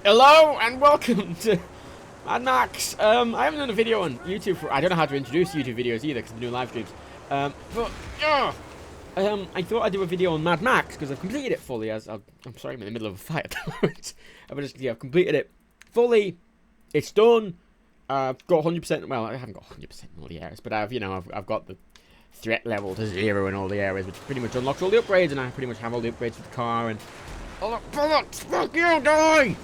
Hello and welcome to Mad Max. I haven't done a video on YouTube for. I don't know how to introduce YouTube videos either because of the new live streams. I thought I'd do a video on Mad Max because I've completed it fully. I'm sorry, I'm in the middle of a fight at the moment. I've completed it fully. It's done. I've got 100%. Well, I haven't got 100% in all the areas, but I've got the threat level to 0 in all the areas, which pretty much unlocks all the upgrades, and I pretty much have all the upgrades for the car and. Oh, bullets! Fuck you, die!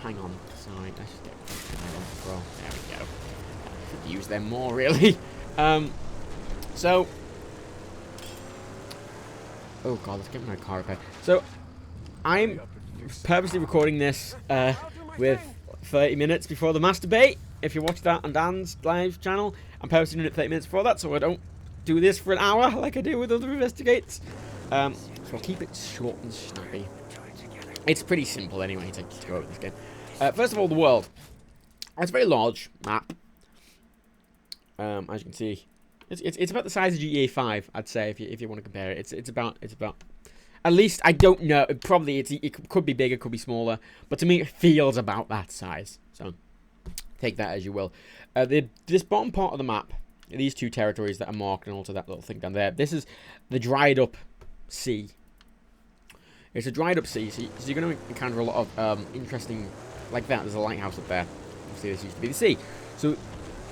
Hang on, sorry, let's just get as well. There we go. Could use them more, really. So. Oh god, let's get my car repaired. So, I'm purposely recording this with 30 minutes before the mass debate. If you watch that on Dan's live channel, I'm purposely doing it 30 minutes before that, so I don't do this for an hour like I do with other investigates. So I'll keep it short and snappy. It's pretty simple anyway to go over this game. First of all, the world. It's a very large map. As you can see, it's about the size of GTA 5. I'd say if you want to compare it, it's about. At least I don't know. It could be bigger, could be smaller, but to me it feels about that size. So take that as you will. This bottom part of the map, these two territories that are marked, and also that little thing down there. This is the dried up sea. It's a dried up sea, so you're going to encounter a lot of interesting, like that. There's a lighthouse up there. Obviously, this used to be the sea. So,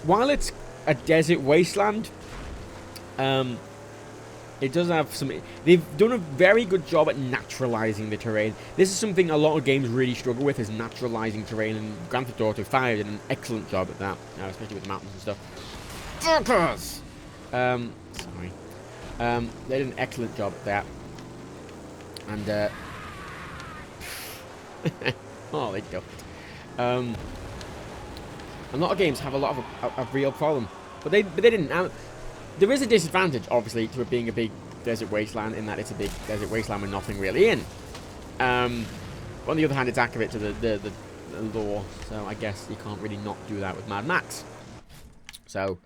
while it's a desert wasteland, it does have some. They've done a very good job at naturalizing the terrain. This is something a lot of games really struggle with, is naturalizing terrain. And Grand Theft Auto 5 did an excellent job at that, especially with the mountains and stuff. Focus! Sorry. They did an excellent job at that. And, oh, they don't. A lot of games have a lot of a real problem, but they didn't. There is a disadvantage, obviously, to it being a big desert wasteland, in that it's a big desert wasteland with nothing really in. But on the other hand, it's accurate to the lore, so I guess you can't really not do that with Mad Max. So,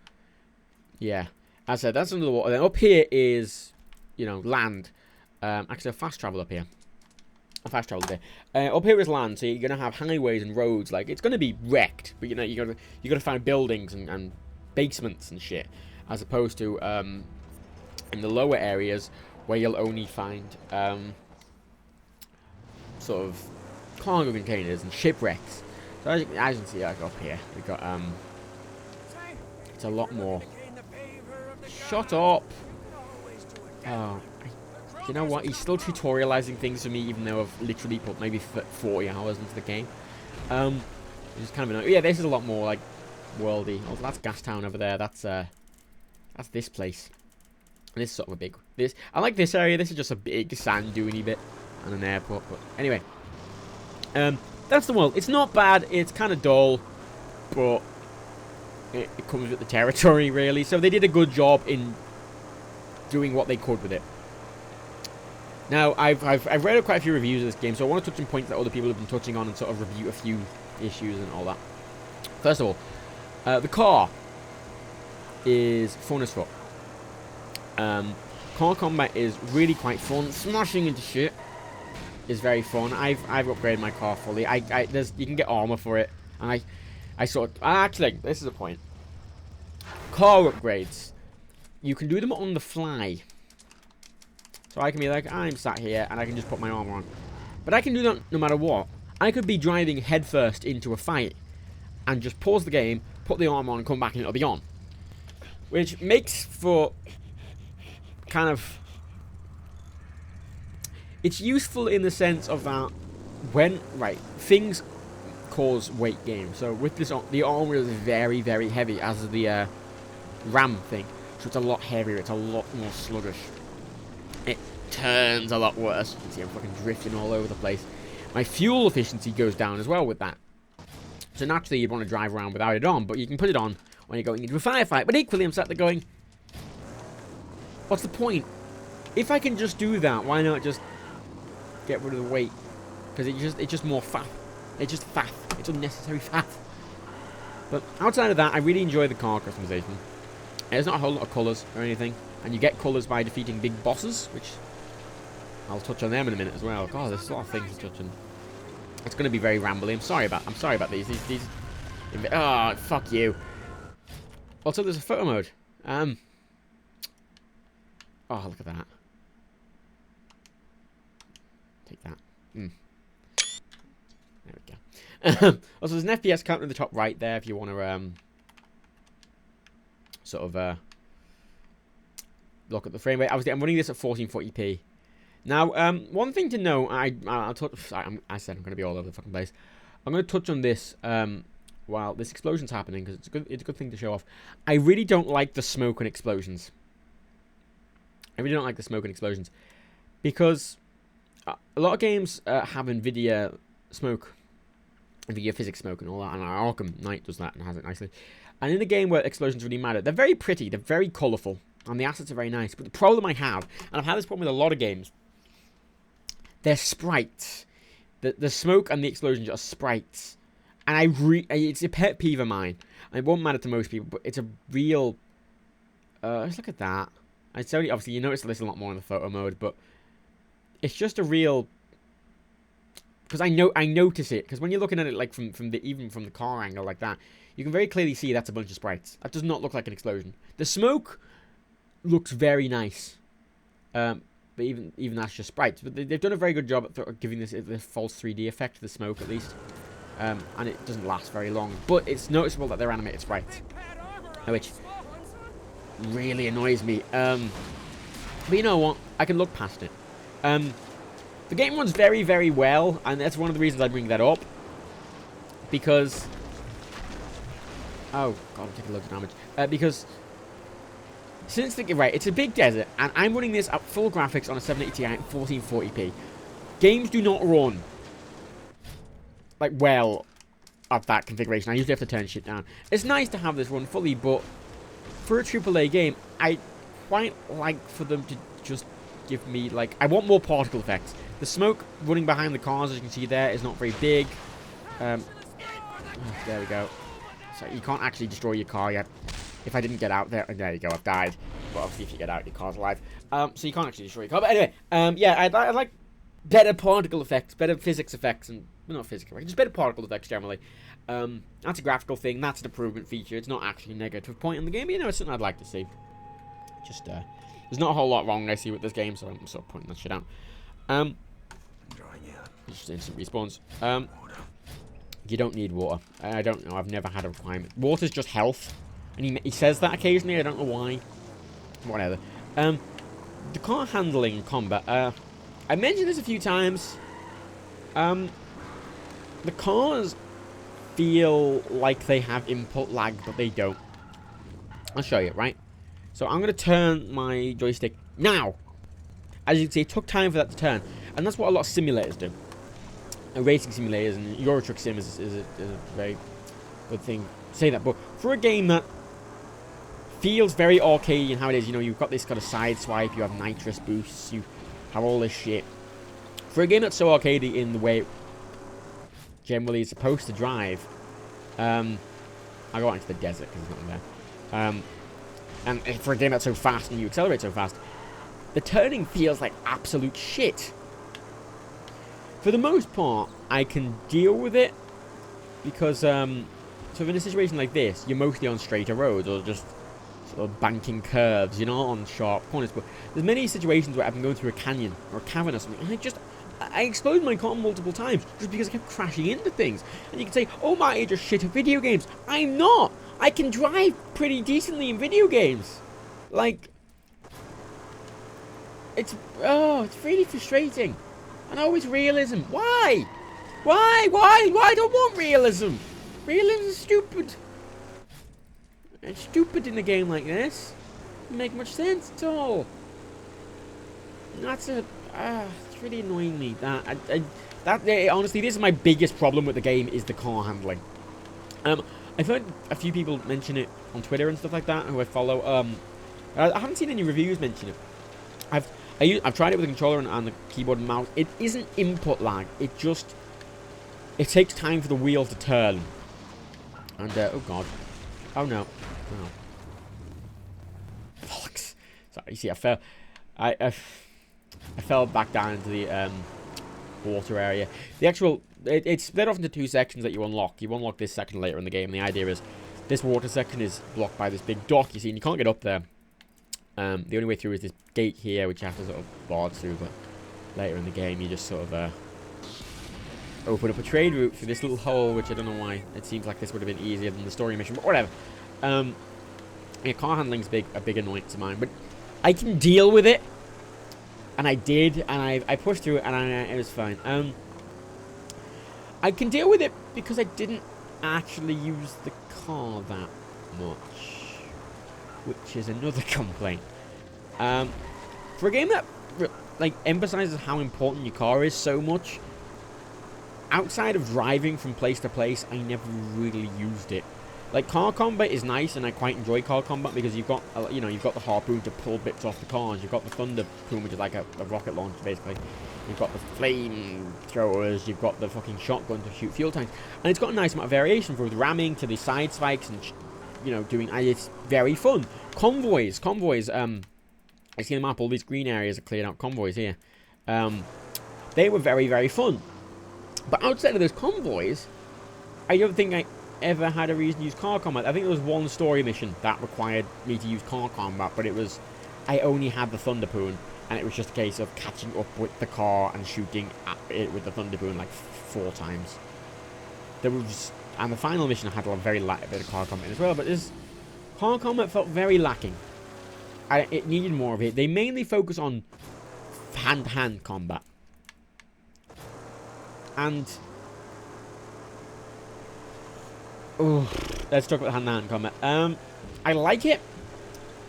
yeah. As I said, that's under the water. Then up here is, land. Actually, a fast travel up here. A fast travel there. Up here is land, so you're gonna have highways and roads. Like, it's gonna be wrecked, but you gotta find buildings and basements and shit, as opposed to in the lower areas where you'll only find sort of cargo containers and shipwrecks. So as you can see, like up here, we got it's a lot more. Shut up. Oh. You know what? He's still tutorializing things for me, even though I've literally put maybe 40 hours into the game. Which is kind of annoying. Yeah, this is a lot more like worldy. Oh, that's Gastown over there. That's this place. This is sort of a big. I like this area. This is just a big sand duny bit and an airport. But anyway, that's the world. It's not bad. It's kind of dull, but it comes with the territory, really. So they did a good job in doing what they could with it. Now, I've read quite a few reviews of this game, so I want to touch on points that other people have been touching on and sort of review a few issues and all that. First of all, the car is fun as fuck. Car combat is really quite fun. Smashing into shit is very fun. I've upgraded my car fully. You can get armor for it, and actually, this is a point. Car upgrades, you can do them on the fly. So I can be like, I'm sat here, and I can just put my armor on. But I can do that no matter what. I could be driving headfirst into a fight, and just pause the game, put the armor on, and come back, and it'll be on. Which makes for kind of... It's useful in the sense of that when... Right, things cause weight gain. So with this, the armor is very, very heavy, as is the RAM thing. So it's a lot heavier, it's a lot more sluggish. It turns a lot worse. You can see I'm fucking drifting all over the place. My fuel efficiency goes down as well with that. So naturally you'd want to drive around without it on, but you can put it on when you're going into a firefight. But equally I'm sat there going, what's the point? If I can just do that, why not just get rid of the weight? Because it's just more faff. It's just faff. It's unnecessary faff. But outside of that, I really enjoy the car customization. There's not a whole lot of colours or anything. And you get colours by defeating big bosses, which I'll touch on them in a minute as well. God, there's a lot of things to touch on. It's going to be very rambly. I'm sorry about these. Oh, fuck you. Also, there's a photo mode. Oh, look at that. Take that. There we go. Also, there's an FPS counter in the top right there if you want to sort of look at the frame rate. I'm running this at 1440p. Now, one thing to know, I said I'm going to be all over the fucking place. I'm going to touch on this while this explosion's happening because it's a good thing to show off. I really don't like the smoke and explosions. Because a lot of games have NVIDIA smoke, NVIDIA physics smoke and all that, and Arkham Knight does that and has it nicely. And in a game where explosions really matter, they're very pretty, they're very colourful, and the assets are very nice. But the problem I have, and I've had this problem with a lot of games, they're sprites. The smoke and the explosions are sprites. And it's a pet peeve of mine. And it won't matter to most people, but it's a real... let's look at that. It's only, obviously, you notice this a lot more in the photo mode, but it's just a real... Because I notice it. Because when you're looking at it like even from the car angle like that, you can very clearly see that's a bunch of sprites. That does not look like an explosion. The smoke looks very nice. But even that's just sprites. But they've done a very good job at giving this false 3D effect to the smoke, at least. And it doesn't last very long. But it's noticeable that they're animated sprites. Which really annoys me. But you know what? I can look past it. The game runs very, very well. And that's one of the reasons I bring that up. Because... Oh, God, I'm taking loads of damage. Because... Since the... Right, it's a big desert, and I'm running this at full graphics on a 780 Ti at 1440p. Games do not run, like, well at that configuration. I usually have to turn shit down. It's nice to have this run fully, but for a AAA game, I quite like for them to just give me, like... I want more particle effects. The smoke running behind the cars, as you can see there, is not very big. There we go. So you can't actually destroy your car yet. If I didn't get out there, there you go, I've died. But obviously, if you get out, your car's alive. So you can't actually destroy your car. But anyway, yeah, I like better particle effects, better physics effects, and well, not physics effects, just better particle effects generally. That's a graphical thing. That's an improvement feature. It's not actually a negative point in the game. But, you know, it's something I'd like to see. Just there's not a whole lot wrong I see with this game, so I'm sort of pointing that shit out. Just instant respawns. You don't need water. I don't know. I've never had a requirement. Water's just health. And he says that occasionally. I don't know why. Whatever. The car handling in combat. I mentioned this a few times. The cars feel like they have input lag, but they don't. I'll show you, right? So I'm going to turn my joystick now. As you can see, it took time for that to turn. And that's what a lot of simulators do. Racing simulators and Euro Truck Sim is a very good thing to say that. But for a game that feels very arcadey in how it is, you know, you've got this kind of side swipe, you have nitrous boosts, you have all this shit. For a game that's so arcadey in the way it generally is supposed to drive, I go out into the desert because there's nothing there. And for a game that's so fast and you accelerate so fast, the turning feels like absolute shit. For the most part, I can deal with it because, so in a situation like this, you're mostly on straighter roads or just sort of banking curves, you know, on sharp corners. But there's many situations where I've been going through a canyon or a cavern or something, and I exploded my car multiple times just because I kept crashing into things. And you can say, oh, my age are shit at video games. I'm not. I can drive pretty decently in video games. Like, it's really frustrating. And always realism. Why? Why? I don't want realism. Realism is stupid. It's stupid in a game like this. Doesn't make much sense at all. That's it's really annoying me. Honestly, this is my biggest problem with the game is the car handling. I've heard a few people mention it on Twitter and stuff like that who I follow. I haven't seen any reviews mention it. I've tried it with a controller and the keyboard and mouse. It isn't input lag. It takes time for the wheel to turn. And oh god, oh no, oh. Bollocks. Sorry, you see, I fell. I fell back down into the water area. The actual it's split off into 2 sections that you unlock. You unlock this section later in the game. And the idea is this water section is blocked by this big dock, you see, and you can't get up there. The only way through is this gate here, which you have to sort of barge through, but later in the game you just sort of open up a trade route through this little hole, which I don't know why. It seems like this would have been easier than the story mission, but whatever. Yeah, car handling's a big annoyance of mine, but I can deal with it. And I did, and I pushed through it, and it was fine. I can deal with it because I didn't actually use the car that much, which is another complaint. For a game that like emphasizes how important your car is so much, outside of driving from place to place, I never really used it. Like, car combat is nice, and I quite enjoy car combat because you've got, you know, you've got the harpoon to pull bits off the cars. You've got the thunder poon, which is like a rocket launcher, basically. You've got the flame throwers. You've got the fucking shotgun to shoot fuel tanks, and it's got a nice amount of variation from the ramming to the side spikes, and you know, it's very fun. Convoys. I see the map. All these green areas are cleared out. Convoys here. They were very, very fun. But outside of those convoys, I don't think I ever had a reason to use car combat. I think there was one story mission that required me to use car combat, but it was, I only had the Thunderpoon, and it was just a case of catching up with the car and shooting at it with the Thunderpoon like 4 times. There was, and the final mission had a very light bit of car combat as well, but this car combat felt very lacking. It needed more of it. They mainly focus on hand-to-hand combat. And oh, let's talk about hand-to-hand combat. I like it.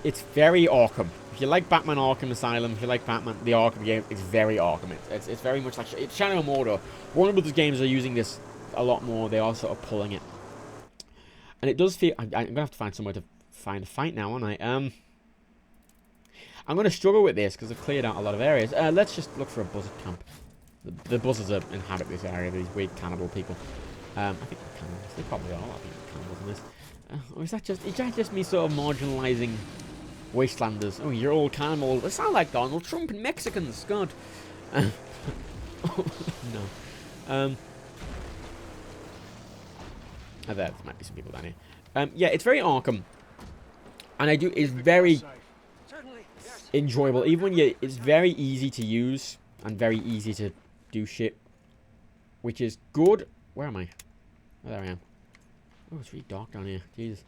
It's very Arkham. If you like Batman Arkham Asylum, if you like Batman, the Arkham game, it's very Arkham. It's very much like it's Shadow of Mordor. Warner Brothers games are using this a lot more. They are sort of pulling it, and it does feel. I'm gonna have to find somewhere to find a fight now, aren't I? I'm gonna struggle with this because I've cleared out a lot of areas. Let's just look for a buzzard camp. The buzzards inhabit this area. These weird cannibal people. I think they're cannibals. They probably are. I think they're cannibals in this. Or is that just me sort of marginalising wastelanders? Oh, you're all cannibals. They sound like Donald Trump and Mexicans. God. Oh, no. There might be some people down here. Yeah, it's very Arkham, and it's very enjoyable. Even when it's very easy to use and very easy to do shit, which is good. Where am I? Oh, there I am. Oh, it's really dark down here. Jesus.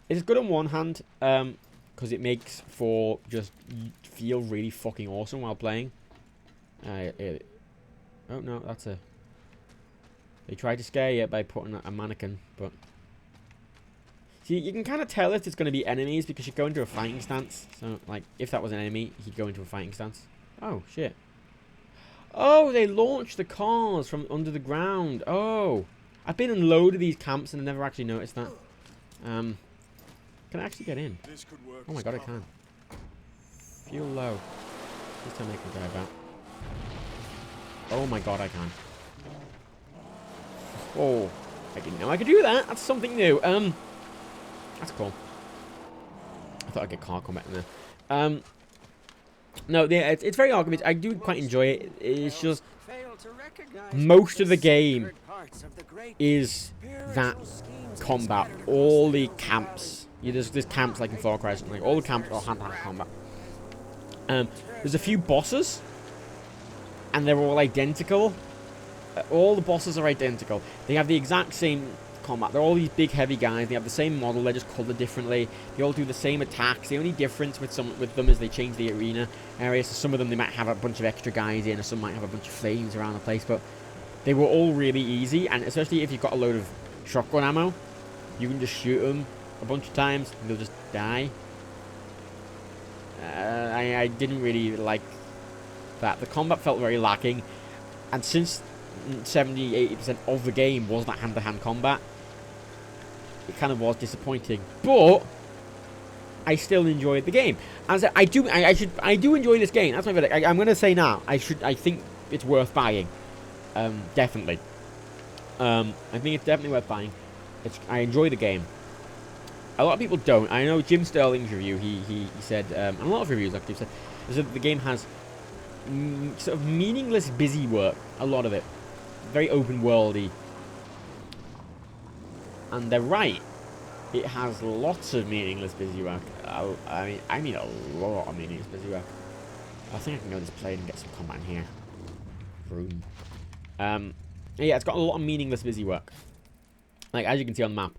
It's good on one hand, because it makes for just feel really fucking awesome while playing. Oh no, that's a. They tried to scare you by putting a mannequin, but see, you can kind of tell if it's going to be enemies because you go into a fighting stance. So, like, if that was an enemy, he'd go into a fighting stance. Oh shit. Oh, they launched the cars from under the ground. Oh. I've been in a load of these camps and I never actually noticed that. Can I actually get in? Oh my god, I can. Fuel low. This time I can drive out. Oh my god, I can. Oh, I didn't know I could do that. That's something new. That's cool. I thought I'd get car combat in there. No, yeah, it's very Arkham. I do quite enjoy it. It's just most of the game is that combat. All the camps. There's camps like in Far Cry, like all the camps are hand-to-hand combat. There's a few bosses, and they're all identical. All the bosses are identical. They have the exact same combat. They're all these big, heavy guys. They have the same model. They're just colored differently. They all do the same attacks. The only difference with them is they change the arena area. So some of them they might have a bunch of extra guys in, or some might have a bunch of flames around the place. But they were all really easy, and especially if you've got a load of shotgun ammo, you can just shoot them a bunch of times and they'll just die. I didn't really like that. The combat felt very lacking, and since 70-80% of the game was that hand-to-hand combat, it kind of was disappointing. But I still enjoyed the game. As I do enjoy this game. That's my verdict. I'm going to say now, I think it's worth buying. Definitely. I think it's definitely worth buying. I enjoy the game. A lot of people don't. I know Jim Sterling's review. He said, and a lot of reviews actually said the game has sort of meaningless busy work. A lot of it. very open worldy. And they're right. It has lots of meaningless busy work. I mean a lot of meaningless busy work. I think I can go this plane and get some combat in here. Room. Yeah, it's got a lot of meaningless busy work. Like, as you can see on the map.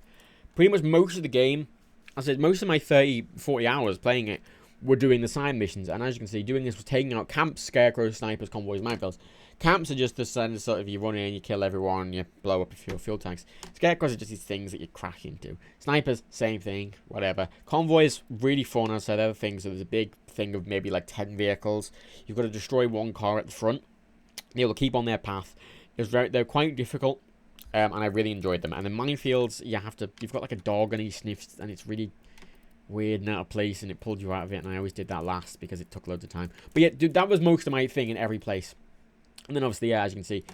Pretty much most of the game, I said most of my 30, 40 hours playing it were doing the side missions. And as you can see, doing this was taking out camps, scarecrows, snipers, convoys, minefields. Camps are just the sort of you run in, you kill everyone, you blow up your fuel tanks. Scarecrows are just these things that you crash into. Snipers, same thing, whatever. Convoys, really fun, as I said, other things. So there's a big thing of maybe like 10 vehicles. You've got to destroy one car at the front. They'll keep on their path. They're quite difficult, and I really enjoyed them. And the minefields, you've got like a dog and he sniffs, and it's really weird and out of place, and it pulled you out of it. And I always did that last because it took loads of time. But yeah, dude, that was most of my thing in every place. And then obviously, yeah, as you can see,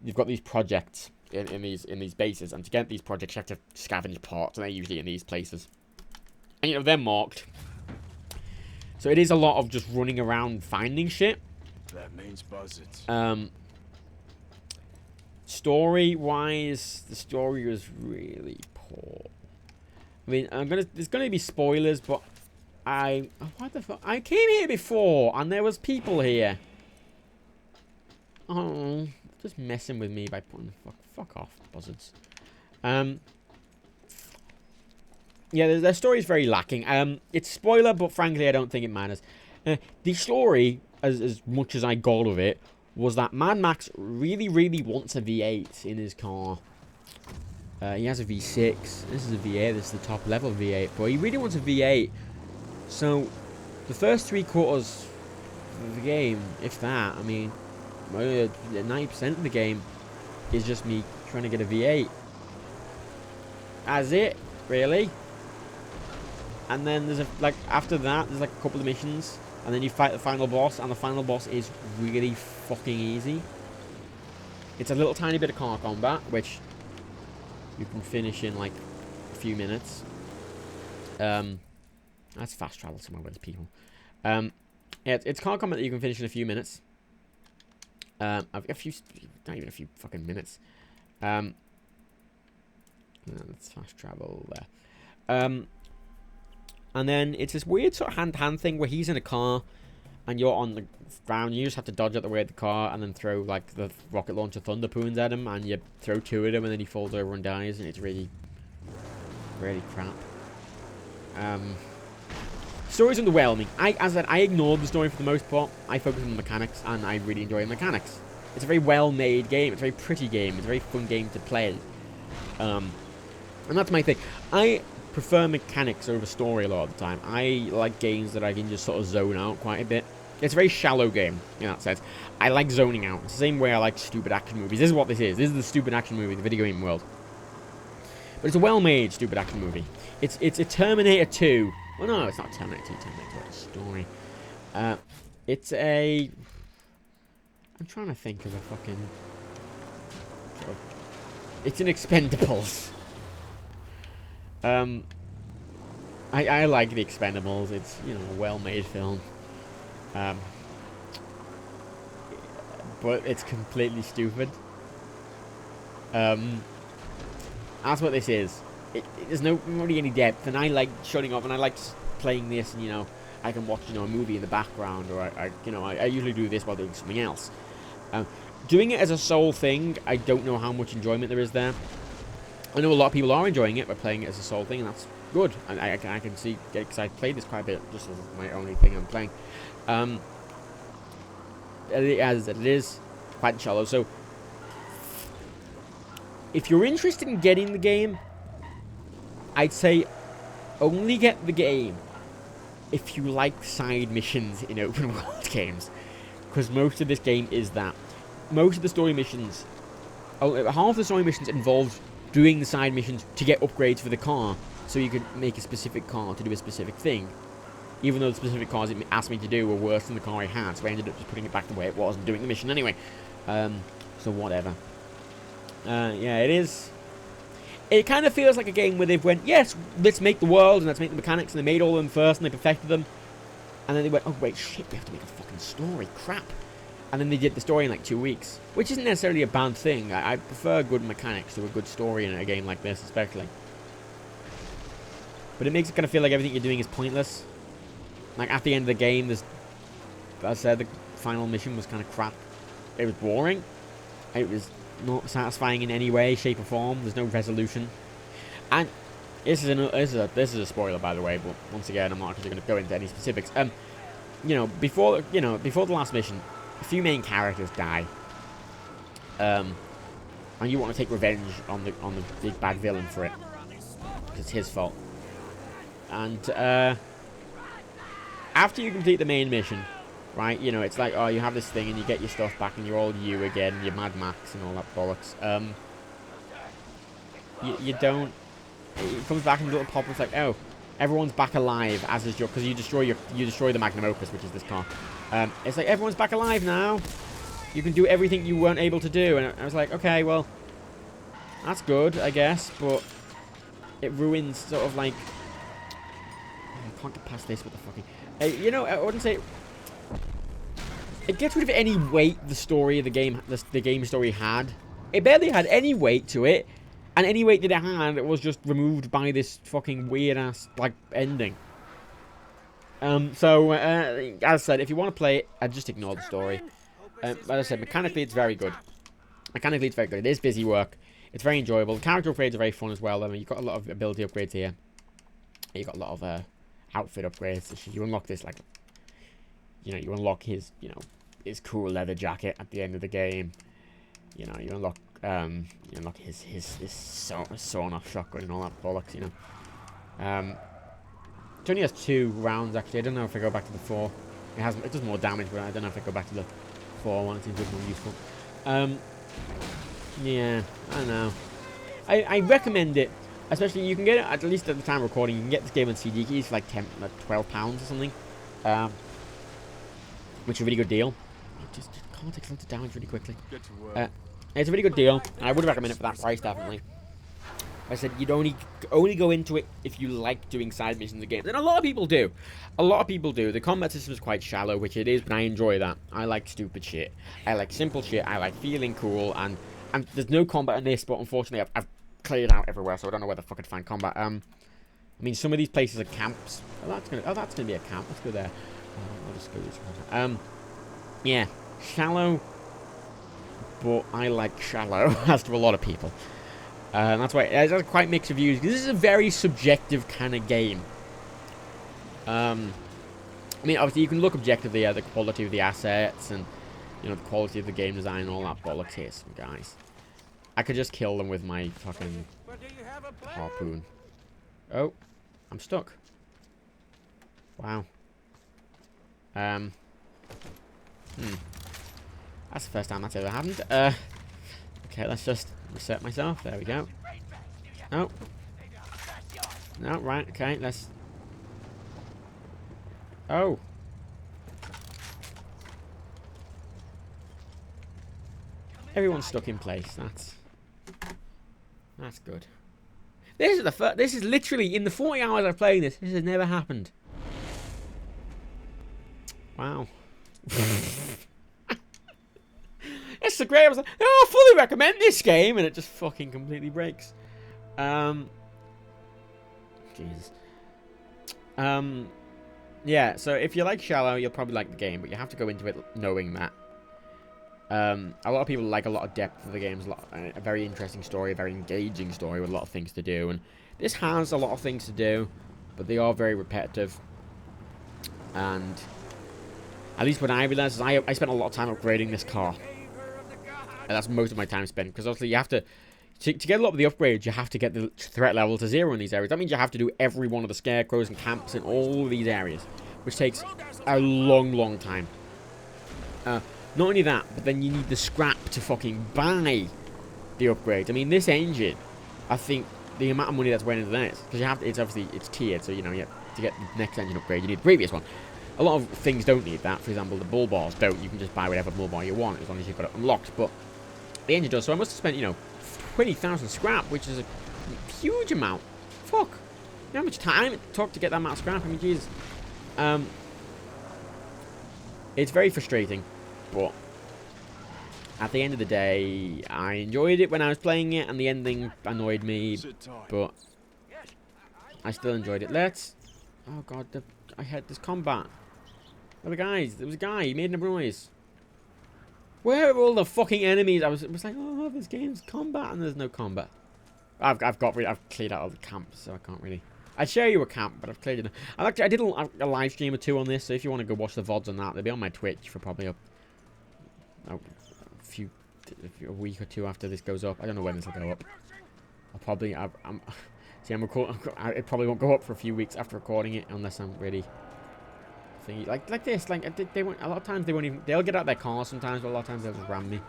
you've got these projects in these bases, and to get these projects, you have to scavenge parts, and they're usually in these places. And you know they're marked, so it is a lot of just running around finding shit. That means buzzards. Story-wise, the story was really poor. I mean, there's gonna be spoilers, but what the fuck? I came here before, and there was people here. Oh, just messing with me by putting fuck off, buzzards. Yeah, their story is very lacking. It's spoiler, but frankly, I don't think it matters. The story, as much as I got of it, was that Mad Max really, really wants a V8 in his car. He has a V6. This is a V8. This is the top level V8, but he really wants a V8. So, the first 3/4 of the game, if that, I mean, 90% of the game is just me trying to get a V8. That's it, really. And then there's after that, there's like a couple of missions, and then you fight the final boss, and the final boss is really fucking easy. It's a little tiny bit of car combat, which you can finish in like a few minutes. That's fast travel somewhere where there's people. Yeah, it's car combat that you can finish in a few minutes. I've got a few, not even a few fucking minutes. Let's fast travel there. And then it's this weird sort of hand-to-hand thing where he's in a car and you're on the ground. You just have to dodge out the way of the car and then throw like the rocket launcher thunder poons at him, and you throw 2 at him and then he falls over and dies, and it's really, really crap. Story's underwhelming. As I said, I ignored the story for the most part. I focus on the mechanics, and I really enjoy the mechanics. It's a very well-made game. It's a very pretty game. It's a very fun game to play. And that's my thing. I prefer mechanics over story a lot of the time. I like games that I can just sort of zone out quite a bit. It's a very shallow game in that sense. I like zoning out. It's the same way I like stupid action movies. This is what this is. This is the stupid action movie in the video game world. But it's a well-made stupid action movie. It's a Terminator 2. Well, no, it's not Terminator 2. Terminator 2, it's a story. It's a... I'm trying to think of a fucking... It's an Expendables. I like the Expendables. It's, you know, a well-made film. But it's completely stupid. That's what this is. There's no really any depth, and I like shutting up, and I like playing this, and, you know, I can watch, you know, a movie in the background, or I usually do this while doing something else. Doing it as a sole thing, I don't know how much enjoyment there is there. I know a lot of people are enjoying it by playing it as a sole thing, and that's good. And I can see, because I played this quite a bit, just as my only thing I'm playing. It is quite shallow. So, if you're interested in getting the game, I'd say only get the game if you like side missions in open world games, because most of this game is that. Most of the story missions, half the story missions involved doing the side missions to get upgrades for the car, so you could make a specific car to do a specific thing, even though the specific cars it asked me to do were worse than the car I had, so I ended up just putting it back the way it was and doing the mission anyway. So whatever. Yeah, it is. It kind of feels like a game where they've went, yes, let's make the world and let's make the mechanics, and they made all of them first and they perfected them, and then they went, oh wait, shit, we have to make a fucking story, crap. And then they did the story in like 2 weeks, which isn't necessarily a bad thing. I prefer good mechanics to a good story in a game like this, especially. But it makes it kind of feel like everything you're doing is pointless. Like, at the end of the game, there's... As I said, the final mission was kind of crap. It was boring. It was not satisfying in any way, shape, or form. There's no resolution. And this is a spoiler, by the way, but once again, I'm not actually going to go into any specifics. You know, before the last mission, a few main characters die. And you want to take revenge on the big bad villain for it. Because it's his fault. And after you complete the main mission, right, you know, it's like, oh, you have this thing and you get your stuff back and you're all you again, you're Mad Max and all that bollocks. You don't... It comes back in a little pop, it's like, oh, everyone's back alive, as is your... Because you destroy the Magnum Opus, which is this car. It's like, everyone's back alive now. You can do everything you weren't able to do. And I was like, okay, well, that's good, I guess, but it ruins sort of like... I can't get past this, what the fucking... you know, I wouldn't say... It gets rid of any weight the story of the game story had. It barely had any weight to it. And any weight that it had, it was just removed by this fucking weird-ass, like, ending. So, as I said, if you want to play it, I'd just ignore the story. As I said, mechanically, it's very good. Mechanically, it's very good. It is busy work. It's very enjoyable. The character upgrades are very fun as well. I mean, you've got a lot of ability upgrades here. You've got a lot of, outfit upgrades. You unlock this, like... You know, you unlock his, you know, his cool leather jacket at the end of the game. You know, you unlock his sawn-off shotgun and all that bollocks, you know. It only has 2 rounds, actually. I don't know if I go back to the 4. It does more damage, but I don't know if I go back to the 4 one. It seems a bit more useful. Yeah, I don't know. I recommend it. Especially, you can get it, at least at the time of recording, you can get this game on CD keys for like £12 or something. Which is a really good deal. Just can't take lots of damage really quickly. It's a really good deal. I would recommend it for that price, definitely. I said you'd only go into it if you like doing side missions in games, and a lot of people do. A lot of people do. The combat system is quite shallow, which it is, but I enjoy that. I like stupid shit. I like simple shit. I like feeling cool, and there's no combat in this, but unfortunately, I've cleared out everywhere, so I don't know where the fuck I'd find combat. I mean, some of these places are camps. Oh, that's gonna be a camp. Let's go there. I'll just go this one. Yeah, shallow, but I like shallow, as do a lot of people. And that's why it has quite mixed reviews, because this is a very subjective kind of game. I mean, obviously, you can look objectively at the quality of the assets, and, you know, the quality of the game design and all that bollocks. Here, some guys. I could just kill them with my fucking harpoon. Oh, I'm stuck. Wow. That's the first time that's ever happened. Okay, let's just reset myself. There we go. Oh. No, right, okay, let's... Oh. Everyone's stuck in place. That's good. This is the this is literally, in the 40 hours I've played this has never happened. Wow. It's so great. I was like, oh, I fully recommend this game, and it just fucking completely breaks. Jesus. Yeah, so if you like Shallow, you'll probably like the game, but you have to go into it knowing that. A lot of people like a lot of depth of the games, a very interesting story, a very engaging story with a lot of things to do, and this has a lot of things to do, but they are very repetitive. And at least what I realized is I spent a lot of time upgrading this car. And that's most of my time spent, because obviously you have to get a lot of the upgrades, you have to get the threat level to 0 in these areas. That means you have to do every one of the scarecrows and camps in all of these areas, which takes a long, long time. Not only that, but then you need the scrap to fucking buy the upgrades. I mean, this engine, I think the amount of money that's went into this, because you have to, it's tiered, so you know, to get the next engine upgrade, you need the previous one. A lot of things don't need that. For example, the bull bars don't. You can just buy whatever bull bar you want as long as you've got it unlocked. But the engine does. So I must have spent, you know, 20,000 scrap, which is a huge amount. Fuck. You know how much time it took to get that amount of scrap? I mean, Jesus. It's very frustrating, but at the end of the day, I enjoyed it when I was playing it, and the ending annoyed me, Sit tight. but I still enjoyed it. Let's... Oh god, I had this combat. There were guys. There was a guy. He made a noise. Where are all the fucking enemies? It was like, oh, this game's combat, and there's no combat. I've cleared out all the camps, so I can't really... I'd share you a camp, but I've cleared it. I did a live stream or two on this, so if you want to go watch the VODs on that, they'll be on my Twitch for probably a week or two after this goes up. I don't know when this will go up. I'll probably... I'm recording... It probably won't go up for a few weeks after recording it, unless I'm really... thingy. Like this, like, they won't... A lot of times they won't even... They'll get out their car sometimes, but a lot of times they'll just ram me.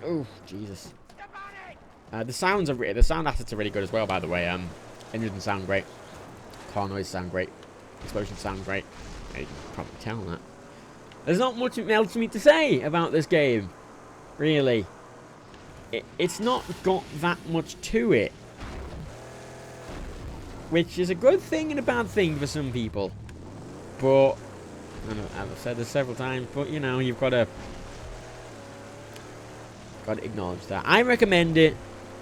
Oh, Jesus. The sound assets are really good as well, by the way. Engines sound great. Car noise sound great. Explosions sound great. You can probably tell that. There's not much else for me to say about this game. Really. It's not got that much to it. Which is a good thing and a bad thing for some people. But, I know, I've said this several times, but, you know, you've got to acknowledge that. I recommend it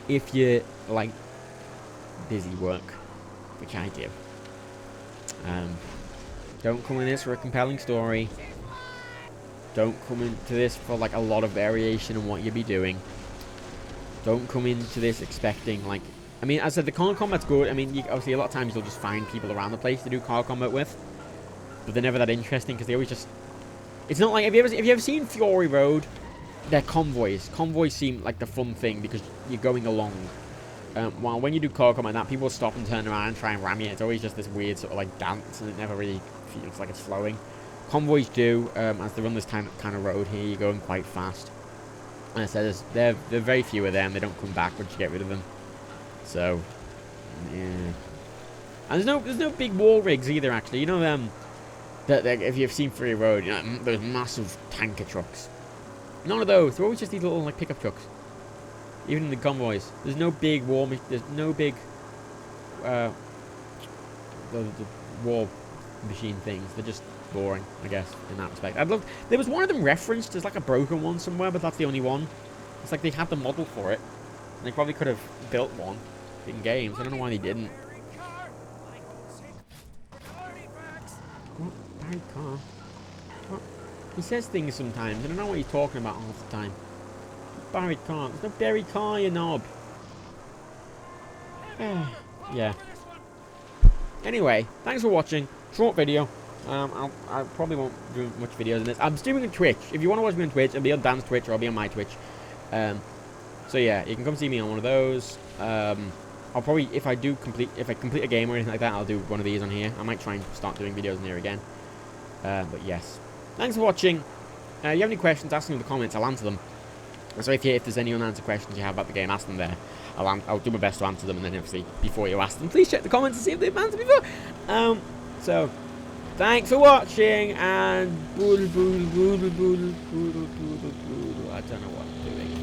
if you like busy work, which I do. Don't come in this for a compelling story. Don't come into this for like a lot of variation in what you'll be doing. Don't come into this expecting like... I mean, as I said, the car combat's good. I mean, obviously a lot of times you'll just find people around the place to do car combat with. But they're never that interesting because they always just... It's not like... Have you ever seen Fury Road? They're convoys. Convoys seem like the fun thing because you're going along. While when you do car combat, that people stop and turn around and try and ram you. It's always just this weird sort of like dance, and it never really feels like it's flowing. Convoys do, as they run this kind of road here, you're going quite fast. And I said, there are very few of them. They don't come back once you get rid of them. So, yeah. And there's no big wall rigs either. Actually, you know that if you've seen Fury Road, you know, there's massive tanker trucks. None of those. They're always just these little like pickup trucks. Even in the convoys, there's no big war. There's no big the war machine things. They're just boring, I guess, in that respect. I'd love. There was one of them referenced. There's like a broken one somewhere, but that's the only one. It's like they had the model for it. And they probably could have built one in games. I don't know why they didn't. What? Barry car? What? He says things sometimes. I don't know what he's talking about all the time. Barry car. There's no Barry car, you knob. Yeah. Anyway, thanks for watching. Short video. I probably won't do much videos in this. I'm streaming on Twitch. If you want to watch me on Twitch, it'll be on Dan's Twitch or I'll be on my Twitch. So yeah, you can come see me on one of those. I'll probably, if I complete a game or anything like that, I'll do one of these on here. I might try and start doing videos in here again. But yes, thanks for watching. If you have any questions, ask them in the comments. I'll answer them. So if there's any unanswered questions you have about the game, ask them there. I'll do my best to answer them, and then obviously before you ask them, please check the comments and see if they've answered before. So thanks for watching, and I don't know what I'm doing.